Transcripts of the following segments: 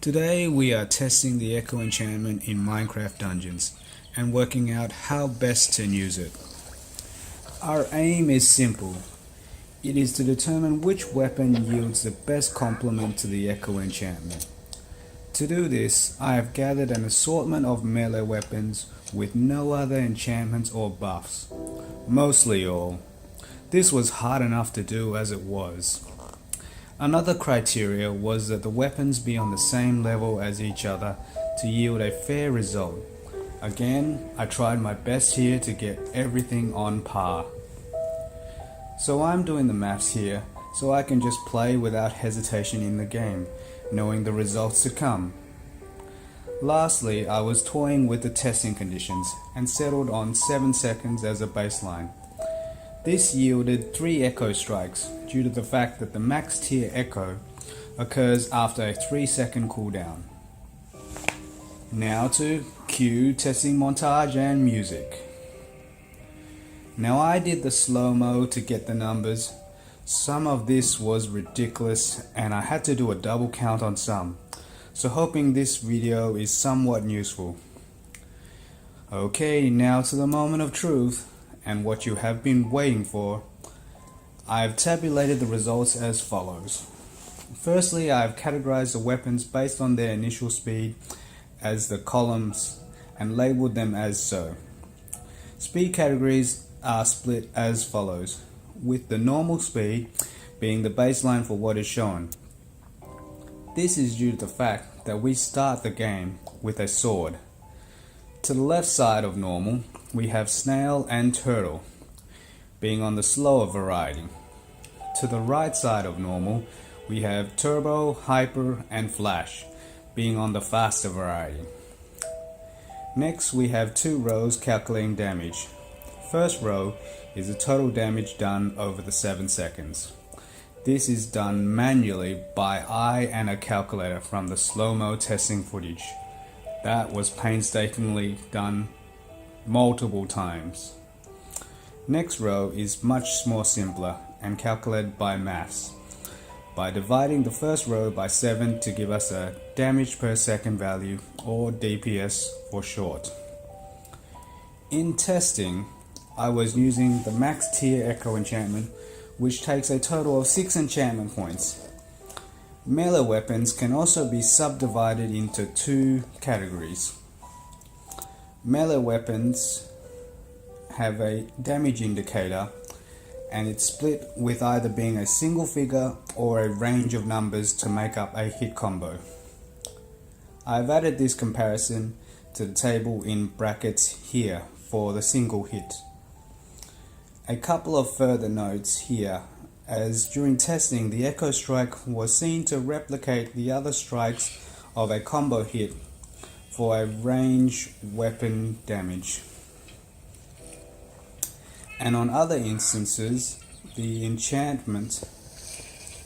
Today we are testing the Echo Enchantment in Minecraft Dungeons and working out how best to use it. Our aim is simple. It is to determine which weapon yields the best complement to the Echo Enchantment. To do this, I have gathered an assortment of melee weapons with no other enchantments or buffs. Mostly all. This was hard enough to do as it was. Another criteria was that the weapons be on the same level as each other to yield a fair result. Again, I tried my best here to get everything on par. So I'm doing the maths here so I can just play without hesitation in the game, knowing the results to come. Lastly, I was toying with the testing conditions and settled on 7 seconds as a baseline. This yielded 3 echo strikes due to the fact that the max tier echo occurs after a 3-second cooldown. Now to cue testing montage and music. Now I did the slow-mo to get the numbers. Some of this was ridiculous and I had to do a double count on some, so hoping this video is somewhat useful. Okay, now to the moment of truth and what you have been waiting for. I've tabulated the results as follows. Firstly, I've categorized the weapons based on their initial speed as the columns and labeled them as so. Speed categories are split as follows, with the normal speed being the baseline for what is shown. This is due to the fact that we start the game with a sword. To the left side of normal, we have snail and turtle, being on the slower variety. To the right side of normal, we have turbo, hyper, and flash, being on the faster variety. Next, we have 2 rows calculating damage. First row is the total damage done over the 7 seconds. This is done manually by eye and a calculator from the slow-mo testing footage. That was painstakingly done multiple times. Next row is much more simpler and calculated by maths, by dividing the first row by 7 to give us a damage per second value, or DPS for short. In testing, I was using the max tier Echo enchantment, which takes a total of 6 enchantment points. Melee weapons can also be subdivided into 2 categories. Melee weapons have a damage indicator and it's split with either being a single figure or a range of numbers to make up a hit combo. I've added this comparison to the table in brackets here for the single hit. A couple of further notes here, as during testing the Echo Strike was seen to replicate the other strikes of a combo hit for a range weapon damage. And on other instances, the enchantment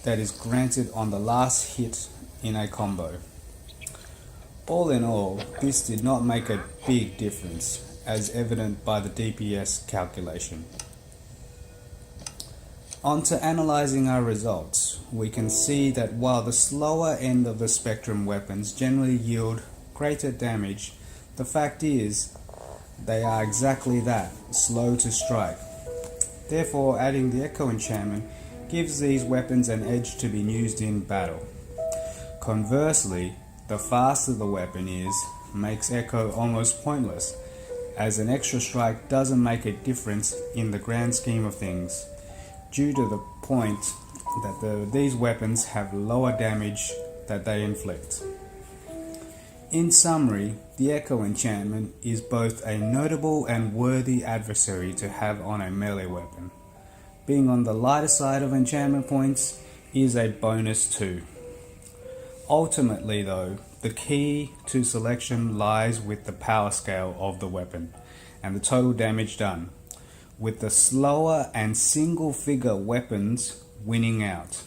that is granted on the last hit in a combo. All in all, this did not make a big difference, as evident by the DPS calculation. On to analyzing our results, we can see that while the slower end of the spectrum weapons generally yield greater damage, the fact is they are exactly that, slow to strike. Therefore, adding the Echo enchantment gives these weapons an edge to be used in battle. Conversely, the faster the weapon is, makes Echo almost pointless, as an extra strike doesn't make a difference in the grand scheme of things, due to the point that these weapons have lower damage that they inflict. In summary, the Echo enchantment is both a notable and worthy adversary to have on a melee weapon. Being on the lighter side of enchantment points is a bonus too. Ultimately though, the key to selection lies with the power scale of the weapon and the total damage done, with the slower and single figure weapons winning out.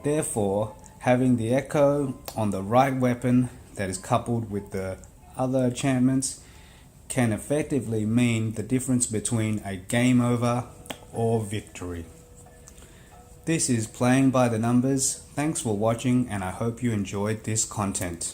Therefore, having the Echo on the right weapon that is coupled with the other enchantments can effectively mean the difference between a game over or victory. This is Playing by the Numbers. Thanks for watching and I hope you enjoyed this content.